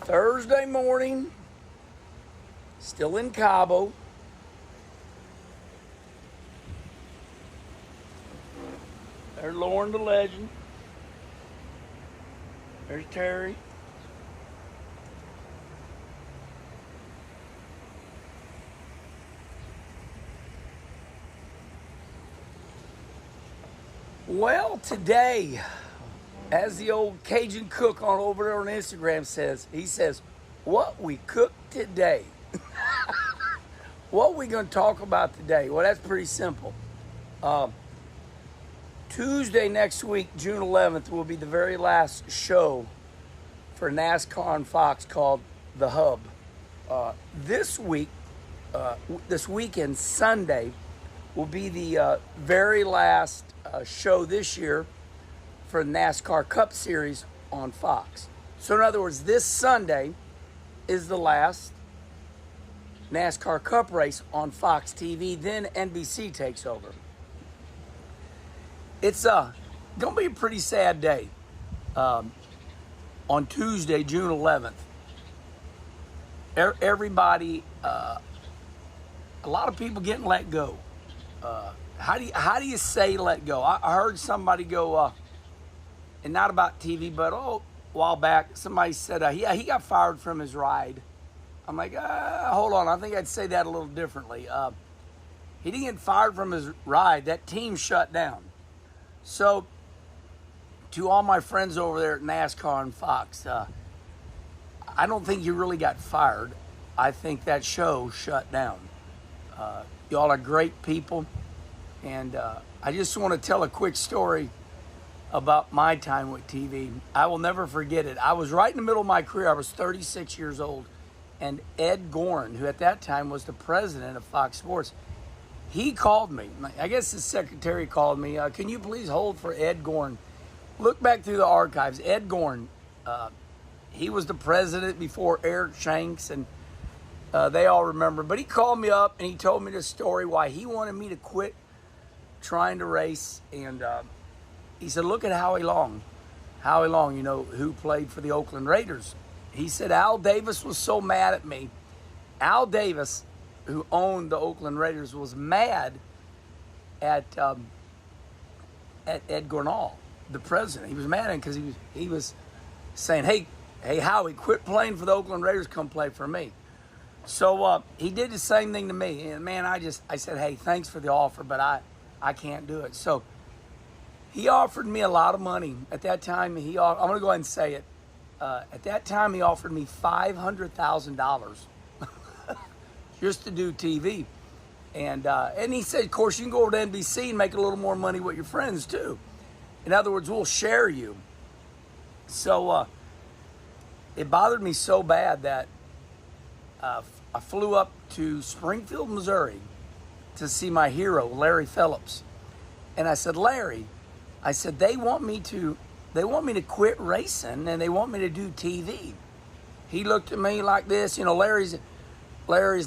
Thursday morning, still in Cabo. There's Lauren the legend. There's Terry. Well, today, as the old Cajun cook on over there on Instagram says, he says, what we cooked today. What we going to talk about today? Well, that's pretty simple. Tuesday next week, June 11th, will be the very last show for NASCAR on Fox called The Hub. This weekend, Sunday, will be the very last show this year for the NASCAR Cup Series on Fox. So in other words, this Sunday is the last NASCAR Cup race on Fox TV. Then NBC takes over. It's going to be a pretty sad day. On Tuesday, June 11th, everybody, a lot of people getting let go. How do you say let go? I heard somebody go, and not about TV, but a while back, somebody said, yeah, he got fired from his ride. I'm like, hold on, I think I'd say that a little differently. He didn't get fired from his ride. That team shut down. So, to all my friends over there at NASCAR and Fox, I don't think you really got fired. I think that show shut down. Y'all are great people. And I just want to tell a quick story about my time with TV. I will never forget it. I was right in the middle of my career. I was 36 years old. And Ed Goren, who at that time was the president of Fox Sports, he called me. I guess his secretary called me. Can you please hold for Ed Goren? Look back through the archives. Ed Goren, he was the president before Eric Shanks, and they all remember. But he called me up and he told me this story why he wanted me to quit trying to race. And he said, look at Howie Long. Howie Long, you know, who played for the Oakland Raiders. He said, Al Davis was so mad at me. Al Davis, who owned the Oakland Raiders, was mad at Ed Gornall, the president. He was mad at him because he was saying, hey, Howie, quit playing for the Oakland Raiders, come play for me. So he did the same thing to me. And man, I said, hey, thanks for the offer, but I can't do it. So he offered me a lot of money. At that time, I'm going to go ahead and say it. At that time, he offered me $500,000 just to do TV. And he said, of course, you can go over to NBC and make a little more money with your friends, too. In other words, we'll share you. So it bothered me so bad that I flew up to Springfield, Missouri to see my hero, Larry Phillips. And I said, Larry, they want me to quit racing and they want me to do TV. He looked at me like this, you know, Larry's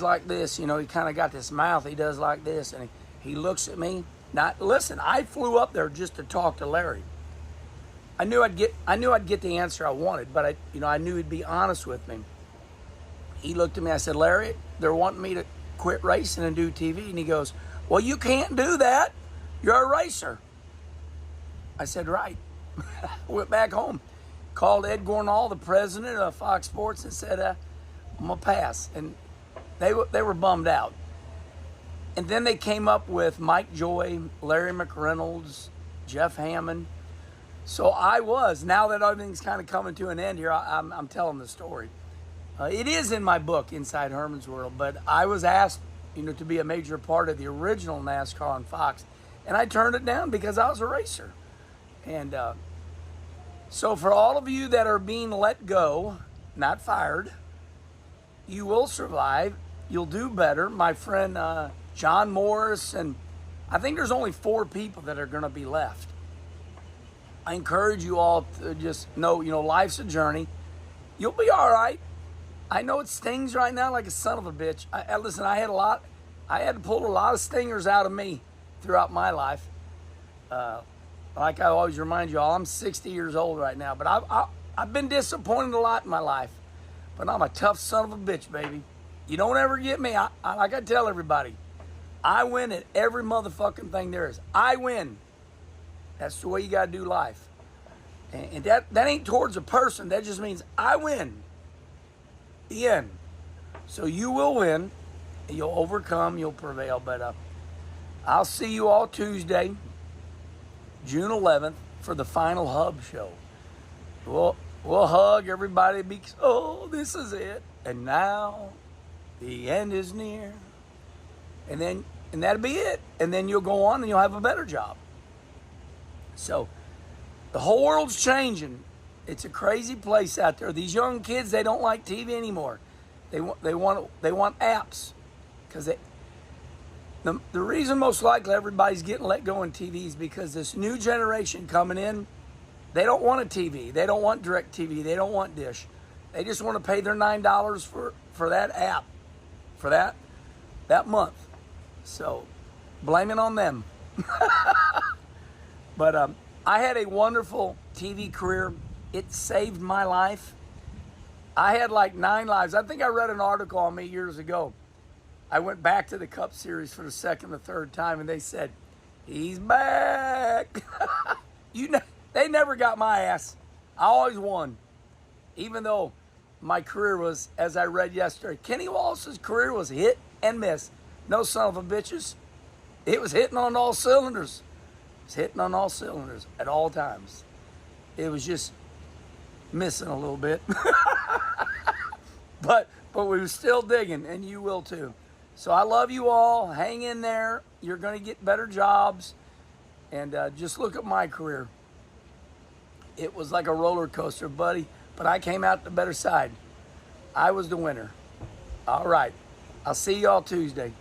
like this, you know, he kind of got this mouth, he does like this, and he looks at me. Now, listen, I flew up there just to talk to Larry. I knew I'd get the answer I wanted, but I knew he'd be honest with me. He looked at me, I said, Larry, they're wanting me to quit racing and do TV. And he goes, well, you can't do that. You're a racer. I said, right. Went back home, called Ed Gornall, the president of Fox Sports, and said, I'm going to pass. And they were bummed out. And then they came up with Mike Joy, Larry McReynolds, Jeff Hammond. So now that everything's kind of coming to an end here, I'm telling the story. It is in my book, Inside Herman's World, but I was asked, to be a major part of the original NASCAR on Fox, and I turned it down because I was a racer. And so for all of you that are being let go, not fired, you will survive. You'll do better. My friend John Morris, and I think there's only 4 people that are going to be left. I encourage you all to just know, life's a journey. You'll be all right. I know it stings right now like a son of a bitch. Listen, I had to pull a lot of stingers out of me throughout my life. Like I always remind you all, I'm 60 years old right now, but I've been disappointed a lot in my life. but I'm a tough son of a bitch, baby. You don't ever get me. Like I tell everybody, I win at every motherfucking thing there is. I win. That's the way you got to do life. And that ain't towards a person. That just means I win. The end. So you will win. You'll overcome. You'll prevail. But I'll see you all Tuesday, June 11th, for the final Hub show. We'll hug everybody because, oh, this is it. And now the end is near. And that'll be it. And then you'll go on and you'll have a better job. So the whole world's changing. It's a crazy place out there. These young kids, they don't like TV anymore. They want apps, because the reason most likely everybody's getting let go on TV is because this new generation coming in, they don't want a TV. They don't want DirecTV. They don't want Dish. They just want to pay their $9 for that app, for that month. So blame it on them. But I had a wonderful TV career. It saved my life. I had like 9 lives. I think I read an article on me years ago. I went back to the Cup Series for the second or third time, and they said, he's back. They never got my ass. I always won. Even though my career was, as I read yesterday, Kenny Wallace's career was hit and miss. No son of a bitches. It was hitting on all cylinders. It was hitting on all cylinders at all times. It was just missing a little bit. But we were still digging, and you will too. So I love you all. Hang in there. You're going to get better jobs. And just look at my career. It was like a roller coaster, buddy. But I came out the better side. I was the winner. All right. I'll see y'all Tuesday.